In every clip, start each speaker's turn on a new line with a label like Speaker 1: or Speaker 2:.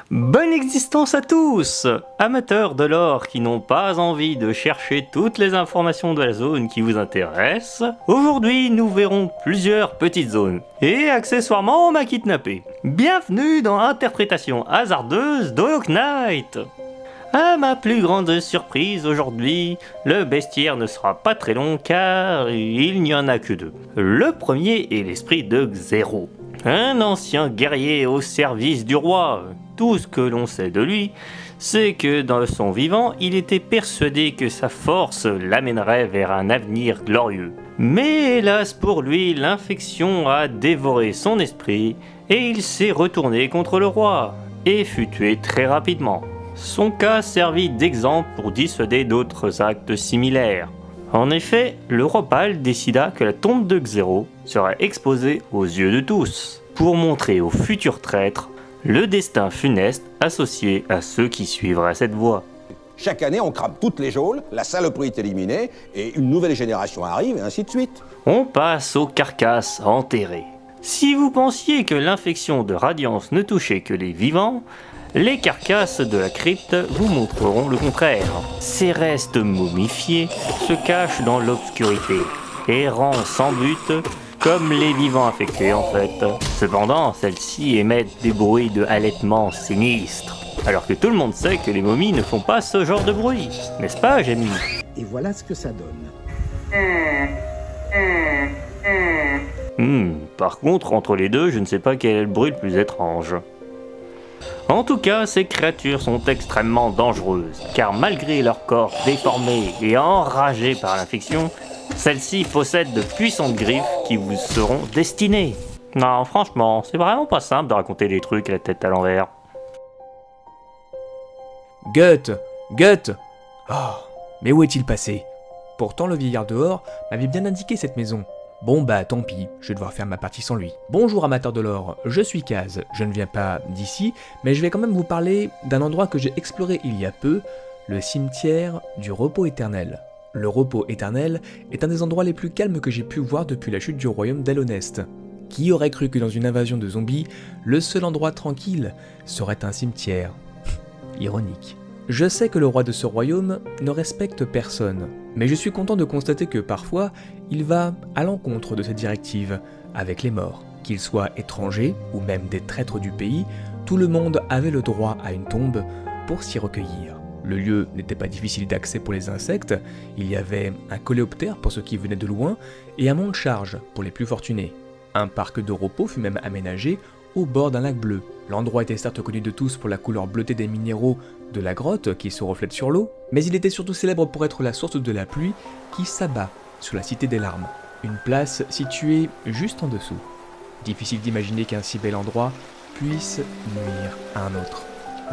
Speaker 1: Bonne existence à tous, amateurs de l'or qui n'ont pas envie de chercher toutes les informations de la zone qui vous intéressent. Aujourd'hui, nous verrons plusieurs petites zones. Et accessoirement, on m'a kidnappé. Bienvenue dans Interprétation hasardeuse d'Hollow Knight. À ma plus grande surprise aujourd'hui, le bestiaire ne sera pas très long car il n'y en a que deux. Le premier est l'esprit de Xero, un ancien guerrier au service du roi. Tout ce que l'on sait de lui, c'est que dans son vivant, il était persuadé que sa force l'amènerait vers un avenir glorieux. Mais hélas pour lui, l'infection a dévoré son esprit et il s'est retourné contre le roi et fut tué très rapidement. Son cas servit d'exemple pour dissuader d'autres actes similaires. En effet, le roi Pal décida que la tombe de Xero serait exposée aux yeux de tous, pour montrer aux futurs traîtres le destin funeste associé à ceux qui suivraient cette voie.
Speaker 2: Chaque année, on crame toutes les geôles, la saloperie est éliminée, et une nouvelle génération arrive, et ainsi de suite.
Speaker 1: On passe aux carcasses enterrées. Si vous pensiez que l'infection de radiance ne touchait que les vivants, les carcasses de la crypte vous montreront le contraire. Ces restes momifiés se cachent dans l'obscurité, errant sans but, comme les vivants infectés en fait. Cependant, celles-ci émettent des bruits de halètement sinistres, alors que tout le monde sait que les momies ne font pas ce genre de bruit. N'est-ce pas, Jamie?
Speaker 3: Et voilà ce que ça donne.
Speaker 1: Par contre, entre les deux, je ne sais pas quel est le bruit le plus étrange. En tout cas, ces créatures sont extrêmement dangereuses, car malgré leur corps déformé et enragé par l'infection, celles-ci possèdent de puissantes griffes qui vous seront destinées. Non, franchement, c'est vraiment pas simple de raconter des trucs à la tête à l'envers.
Speaker 4: Gut! Gut! Oh, mais où est-il passé? Pourtant le vieillard dehors m'avait bien indiqué cette maison. Bon bah tant pis, je vais devoir faire ma partie sans lui. Bonjour amateurs de l'or, je suis Kaz, je ne viens pas d'ici, mais je vais quand même vous parler d'un endroit que j'ai exploré il y a peu, le cimetière du repos éternel. Le repos éternel est un des endroits les plus calmes que j'ai pu voir depuis la chute du royaume d'Alonest. Qui aurait cru que dans une invasion de zombies, le seul endroit tranquille serait un cimetière? Ironique. Je sais que le roi de ce royaume ne respecte personne, mais je suis content de constater que parfois, il va à l'encontre de cette directive avec les morts. Qu'ils soient étrangers ou même des traîtres du pays, tout le monde avait le droit à une tombe pour s'y recueillir. Le lieu n'était pas difficile d'accès pour les insectes, il y avait un coléoptère pour ceux qui venaient de loin et un monte-charge pour les plus fortunés. Un parc de repos fut même aménagé au bord d'un lac bleu. L'endroit était certes connu de tous pour la couleur bleutée des minéraux de la grotte qui se reflète sur l'eau, mais il était surtout célèbre pour être la source de la pluie qui s'abat sur la Cité des Larmes, une place située juste en dessous. Difficile d'imaginer qu'un si bel endroit puisse nuire à un autre.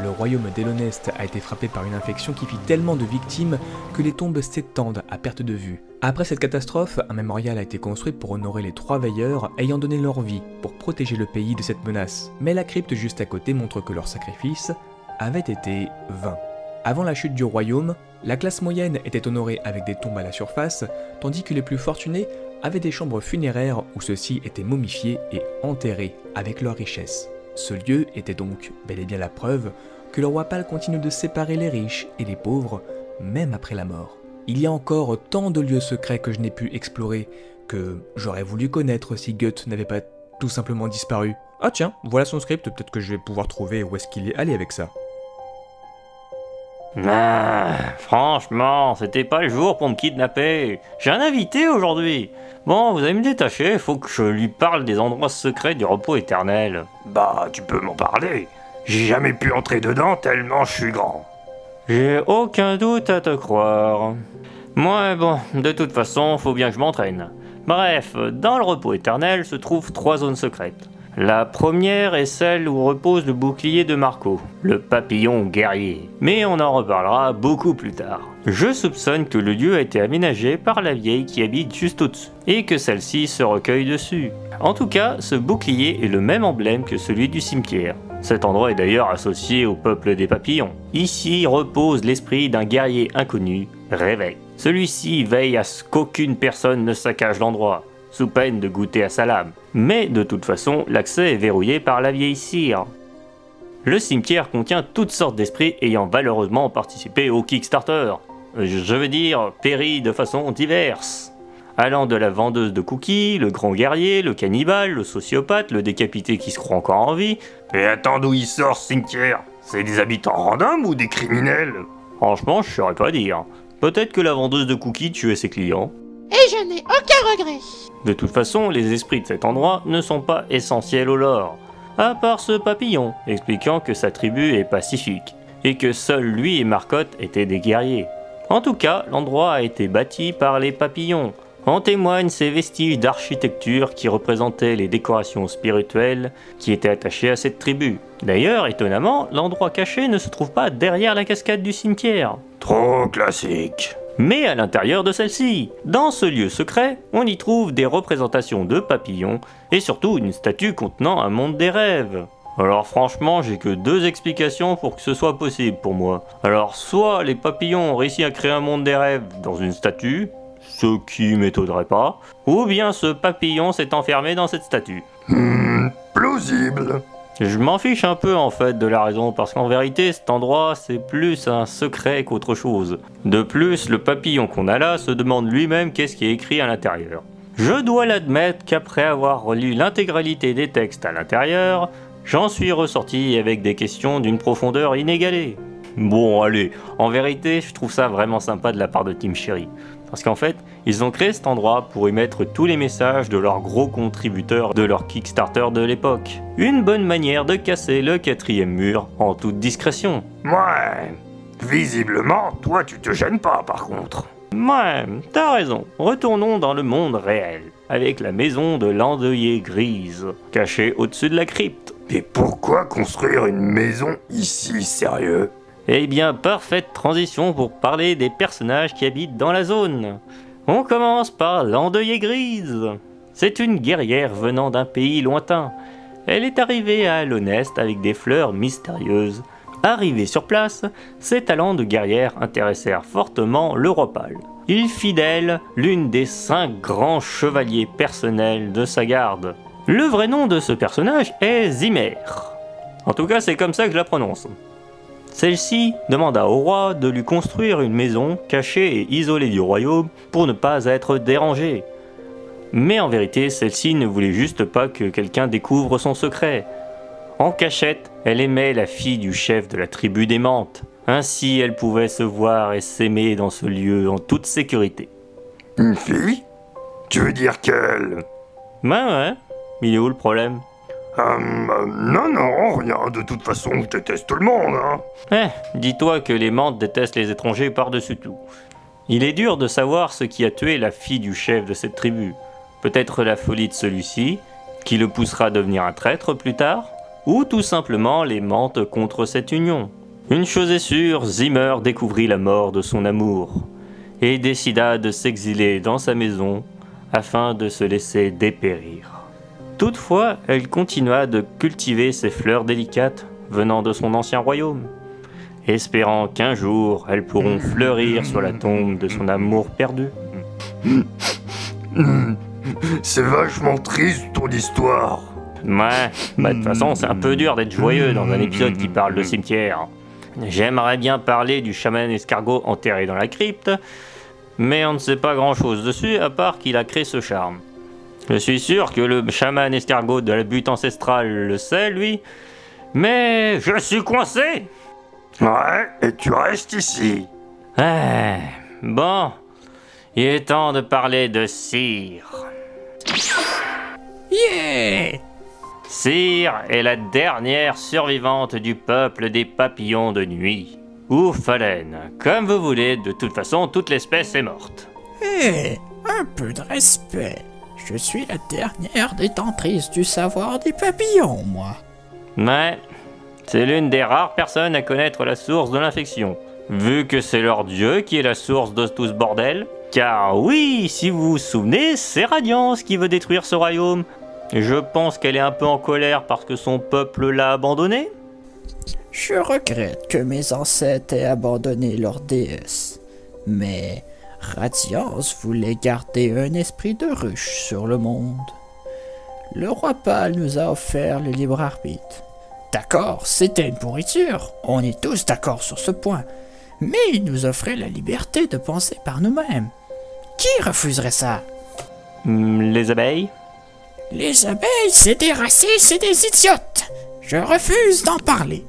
Speaker 4: Le royaume d'Elonest a été frappé par une infection qui fit tellement de victimes que les tombes s'étendent à perte de vue. Après cette catastrophe, un mémorial a été construit pour honorer les 3 veilleurs ayant donné leur vie pour protéger le pays de cette menace. Mais la crypte juste à côté montre que leur sacrifice avait été vain. Avant la chute du royaume, la classe moyenne était honorée avec des tombes à la surface, tandis que les plus fortunés avaient des chambres funéraires où ceux-ci étaient momifiés et enterrés avec leurs richesses. Ce lieu était donc bel et bien la preuve que le roi Pal continue de séparer les riches et les pauvres, même après la mort. Il y a encore tant de lieux secrets que je n'ai pu explorer, que j'aurais voulu connaître si Gut n'avait pas tout simplement disparu. Ah tiens, voilà son script, peut-être que je vais pouvoir trouver où est-ce qu'il est allé avec ça.
Speaker 1: Franchement, c'était pas le jour pour me kidnapper. J'ai un invité aujourd'hui. Bon, vous allez me détacher, faut que je lui parle des endroits secrets du repos éternel.
Speaker 5: Bah, tu peux m'en parler. J'ai jamais pu entrer dedans tellement je suis grand.
Speaker 1: J'ai aucun doute à te croire. Moi, bon, de toute façon, faut bien que je m'entraîne. Bref, dans le repos éternel se trouvent 3 zones secrètes. La première est celle où repose le bouclier de Marco, le papillon guerrier. Mais on en reparlera beaucoup plus tard. Je soupçonne que le lieu a été aménagé par la vieille qui habite juste au-dessus, et que celle-ci se recueille dessus. En tout cas, ce bouclier est le même emblème que celui du cimetière. Cet endroit est d'ailleurs associé au peuple des papillons. Ici repose l'esprit d'un guerrier inconnu, Réveil. Celui-ci veille à ce qu'aucune personne ne saccage l'endroit, sous peine de goûter à sa lame. Mais de toute façon, l'accès est verrouillé par la vieille cire. le cimetière contient toutes sortes d'esprits ayant malheureusement participé au Kickstarter. Je veux dire, péri de façon diverse. Allant de la vendeuse de cookies, le grand guerrier, le cannibale, le sociopathe, le décapité qui se croit encore en vie.
Speaker 5: Et attends, d'où il sort ce cimetière? C'est des habitants random ou des criminels?
Speaker 1: Franchement, je saurais pas dire. Peut-être que la vendeuse de cookies tuait ses clients.
Speaker 6: Et je n'ai aucun regret.
Speaker 1: De toute façon, les esprits de cet endroit ne sont pas essentiels au lore. À part ce papillon, expliquant que sa tribu est pacifique, et que seuls lui et Marcotte étaient des guerriers. En tout cas, l'endroit a été bâti par les papillons. En témoignent ces vestiges d'architecture qui représentaient les décorations spirituelles qui étaient attachées à cette tribu. D'ailleurs, étonnamment, l'endroit caché ne se trouve pas derrière la cascade du cimetière.
Speaker 5: Trop classique.
Speaker 1: Mais à l'intérieur de celle-ci, dans ce lieu secret, on y trouve des représentations de papillons et surtout une statue contenant un monde des rêves. Alors franchement, j'ai que deux explications pour que ce soit possible pour moi. Alors soit les papillons ont réussi à créer un monde des rêves dans une statue, ce qui m'étonnerait pas, ou bien ce papillon s'est enfermé dans cette statue.
Speaker 5: Plausible.
Speaker 1: Je m'en fiche un peu en fait de la raison, parce qu'en vérité cet endroit c'est plus un secret qu'autre chose. De plus, le papillon qu'on a là se demande lui-même qu'est-ce qui est écrit à l'intérieur. Je dois l'admettre qu'après avoir relu l'intégralité des textes à l'intérieur, j'en suis ressorti avec des questions d'une profondeur inégalée. Bon allez, en vérité je trouve ça vraiment sympa de la part de Team Cherry. Parce qu'en fait, ils ont créé cet endroit pour y mettre tous les messages de leurs gros contributeurs de leur Kickstarter de l'époque. Une bonne manière de casser le quatrième mur en toute discrétion.
Speaker 5: Ouais. Visiblement, toi tu te gênes pas par contre.
Speaker 1: Ouais, t'as raison. Retournons dans le monde réel, avec la maison de l'endeuillée grise, cachée au-dessus de la crypte.
Speaker 5: Et pourquoi construire une maison ici, sérieux?
Speaker 1: Eh bien, parfaite transition pour parler des personnages qui habitent dans la zone. On commence par l'endeuillée grise. C'est une guerrière venant d'un pays lointain. Elle est arrivée à Alonest avec des fleurs mystérieuses. Arrivée sur place, ses talents de guerrière intéressèrent fortement le roi Pâle. Il fit d'elle l'une des 5 grands chevaliers personnels de sa garde. Le vrai nom de ce personnage est Zimmer. En tout cas, c'est comme ça que je la prononce. Celle-ci demanda au roi de lui construire une maison cachée et isolée du royaume pour ne pas être dérangée. Mais en vérité, celle-ci ne voulait juste pas que quelqu'un découvre son secret. En cachette, elle aimait la fille du chef de la tribu des Mantes. Ainsi, elle pouvait se voir et s'aimer dans ce lieu en toute sécurité.
Speaker 5: Une fille? Tu veux dire qu'elle...
Speaker 1: Ouais, il est où le problème?
Speaker 5: Non, rien. De toute façon, je déteste tout le monde, hein.
Speaker 1: Dis-toi que les Mantes détestent les étrangers par-dessus tout. Il est dur de savoir ce qui a tué la fille du chef de cette tribu. Peut-être la folie de celui-ci, qui le poussera à devenir un traître plus tard, ou tout simplement les Mantes contre cette union. Une chose est sûre, Zimmer découvrit la mort de son amour, et décida de s'exiler dans sa maison afin de se laisser dépérir. Toutefois, elle continua de cultiver ses fleurs délicates venant de son ancien royaume, espérant qu'un jour elles pourront fleurir sur la tombe de son amour perdu.
Speaker 5: C'est vachement triste ton histoire.
Speaker 1: Ouais, de toute façon c'est un peu dur d'être joyeux dans un épisode qui parle de cimetière. J'aimerais bien parler du chaman escargot enterré dans la crypte, mais on ne sait pas grand chose dessus à part qu'il a créé ce charme. Je suis sûr que le chaman escargot de la butte ancestrale le sait, lui, mais je suis coincé.
Speaker 5: Ouais, et tu restes ici.
Speaker 1: Bon, il est temps de parler de Cire.
Speaker 6: Yeah!
Speaker 1: Cire est la dernière survivante du peuple des papillons de nuit. Ou phalène, comme vous voulez, de toute façon, toute l'espèce est morte.
Speaker 6: Un peu de respect. Je suis la dernière détentrice du savoir des papillons, moi.
Speaker 1: Ouais, c'est l'une des rares personnes à connaître la source de l'infection, vu que c'est leur dieu qui est la source de tout ce bordel. Car oui, si vous vous souvenez, c'est Radiance qui veut détruire ce royaume. Je pense qu'elle est un peu en colère parce que son peuple l'a abandonnée.
Speaker 6: Je regrette que mes ancêtres aient abandonné leur déesse, mais Radiance voulait garder un esprit de ruche sur le monde. Le roi Pâle nous a offert le libre arbitre, D'accord, c'était une pourriture, on est tous d'accord sur ce point. Mais il nous offrait la liberté de penser par nous-mêmes. Qui refuserait ça?
Speaker 1: Les abeilles?
Speaker 6: Les abeilles, c'est des racistes, c'est des idiotes. Je refuse d'en parler.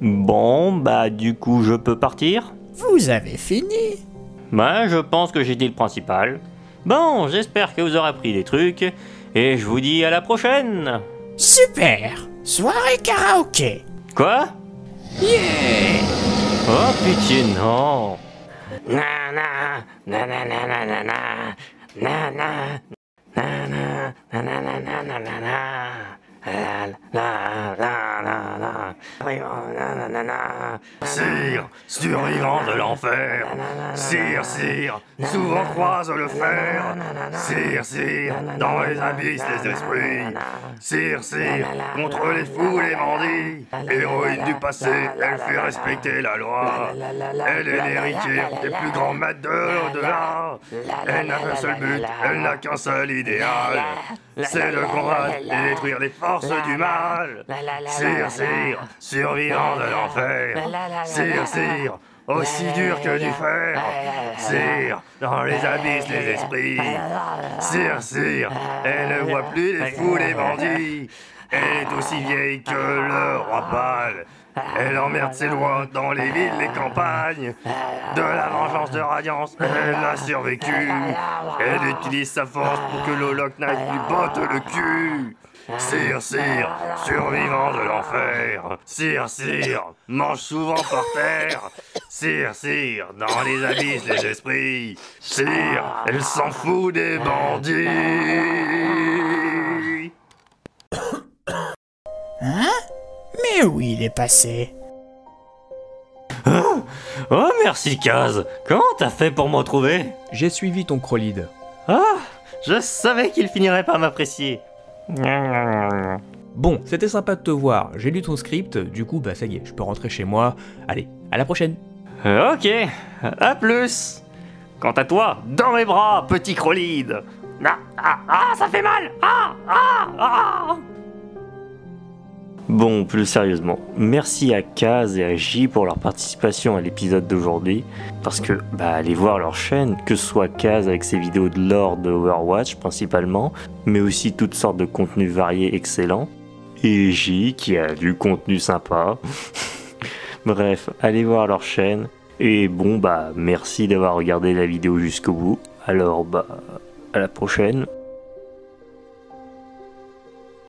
Speaker 1: Bon, bah du coup je peux partir?
Speaker 6: Vous avez fini?
Speaker 1: Bah je pense que j'ai dit le principal. Bon, j'espère que vous aurez appris des trucs, et je vous dis à la prochaine!
Speaker 6: Super! Soirée karaoké!
Speaker 1: Quoi?
Speaker 6: Yeah!
Speaker 1: Oh pitié, non!
Speaker 5: Na na na na na na na na na na na na na na na na na na na. Sire, survivant de l'enfer. Sire, sire, souvent croise le fer. Sire, sire, dans les abysses les esprits. Sire, sire, contre les fous les bandits. Héroïne du passé, elle fait respecter la loi. Elle est l'héritière des plus grands maîtres de l'au-delà. Elle n'a qu'un seul but, elle n'a qu'un seul idéal. C'est de combattre et détruire les forces du mal. Sire, sire, survivant de l'enfer. Sire, sire, aussi dur que du fer. Sire, dans les abysses les esprits. Sire, sire, elle ne voit plus les fous, les bandits. Elle est aussi vieille que le roi pâle. Elle emmerde ses lois dans les villes, les campagnes. De la vengeance de Radiance, elle a survécu. Elle utilise sa force pour que l'Hollock Knight lui botte le cul. Sire, sire, survivant de l'enfer. Sire, sire, mange souvent par terre. Sire, sire, dans les abysses les esprits. Sire, elle s'en fout des bandits.
Speaker 6: Hein? Mais où il est passé?
Speaker 1: Oh merci Kaz! Comment t'as fait pour me retrouver?
Speaker 4: J'ai suivi ton Krolid.
Speaker 1: Ah! Je savais qu'il finirait par m'apprécier!
Speaker 4: Bon, c'était sympa de te voir, j'ai lu ton script, du coup bah ça y est, je peux rentrer chez moi. Allez, à la prochaine.
Speaker 1: Ok, à plus! Quant à toi, dans mes bras, petit Krolid! Ça fait mal! Bon, plus sérieusement, merci à Kaz et à J pour leur participation à l'épisode d'aujourd'hui, parce que, allez voir leur chaîne, que ce soit Kaz avec ses vidéos de lore de Overwatch principalement, mais aussi toutes sortes de contenus variés excellents, et J qui a du contenu sympa. Bref, allez voir leur chaîne, et bon, merci d'avoir regardé la vidéo jusqu'au bout, alors à la prochaine.